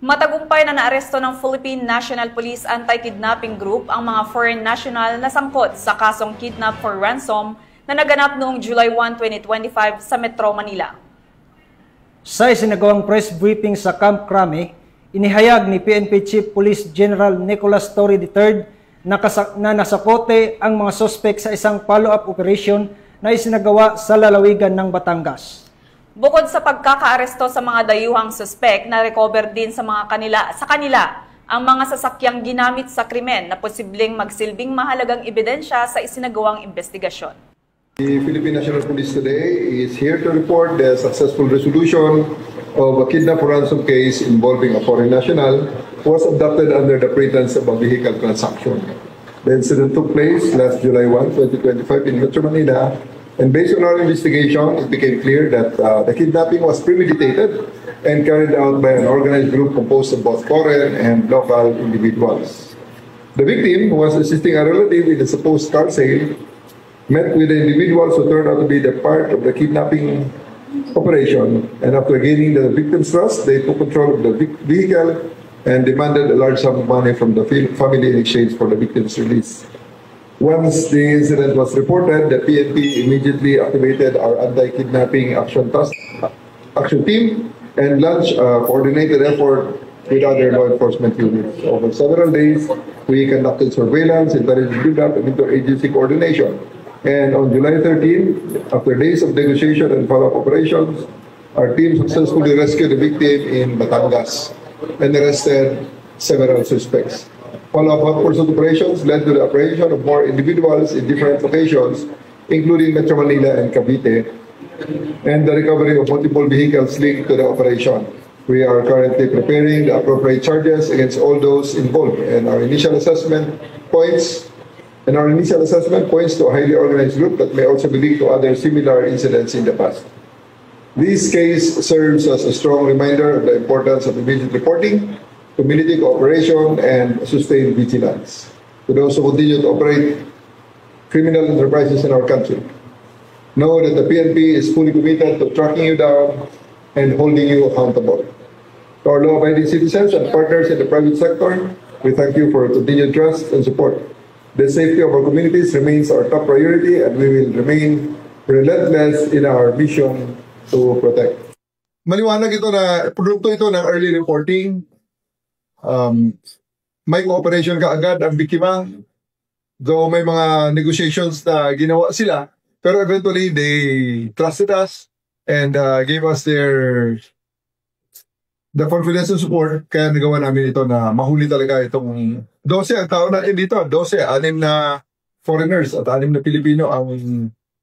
Matagumpay na naaresto ng Philippine National Police Anti-Kidnapping Group ang mga foreign national na sangkot sa kasong kidnap for ransom na naganap noong July 1, 2025 sa Metro Manila. Sa isinagawang press briefing sa Camp Crame, inihayag ni PNP Chief Police General Nicholas Torre III na nasakote ang mga sospek sa isang follow-up operation na isinagawa sa lalawigan ng Batangas. Bukod sa pagkakaaresto sa mga dayuhang suspek, na-recover din sa kanila ang mga sasakyang ginamit sa krimen na posibleng magsilbing mahalagang ebidensya sa isinagawang investigasyon. The Philippine National Police today is here to report the successful resolution of a kidnap for ransom case involving a foreign national who was abducted under the pretense of a vehicle transaction. The incident took place last July 1, 2025 in Metro Manila. And based on our investigation, it became clear that the kidnapping was premeditated and carried out by an organized group composed of both foreign and local individuals. The victim, who was assisting a relative in a supposed car sale, met with the individuals who turned out to be the part of the kidnapping operation. And after gaining the victim's trust, they took control of the vehicle and demanded a large sum of money from the family in exchange for the victim's release. Once the incident was reported, the PNP immediately activated our anti-kidnapping action team and launched a coordinated effort with other law enforcement units. Over several days, we conducted surveillance, intelligence build-up, and interagency coordination. And on July 13, after days of negotiation and follow-up operations, our team successfully rescued the victim in Batangas and arrested several suspects. Follow-up operations led to the operation of more individuals in different locations, including Metro Manila and Cavite, and the recovery of multiple vehicles linked to the operation. We are currently preparing the appropriate charges against all those involved, and our initial assessment points to a highly organized group that may also be linked to other similar incidents in the past. This case serves as a strong reminder of the importance of immediate reporting, community cooperation, and sustained vigilance to those who continue to operate criminal enterprises in our country. Know that the PNP is fully committed to tracking you down and holding you accountable. To our law-abiding citizens and partners in the private sector, we thank you for your continued trust and support. The safety of our communities remains our top priority, and we will remain relentless in our mission to protect. Maliwanag ito na produkto ito ng early reporting. May cooperation kaagad ang biktima, though may mga negotiations na ginawa sila, pero eventually they trusted us and gave us the confidence and support, kaya nagawa namin ito na mahuli talaga itong 12 ang tao natin dito, 12, 6 na foreigners at 6 na Pilipino ang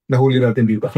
nahuli natin dito.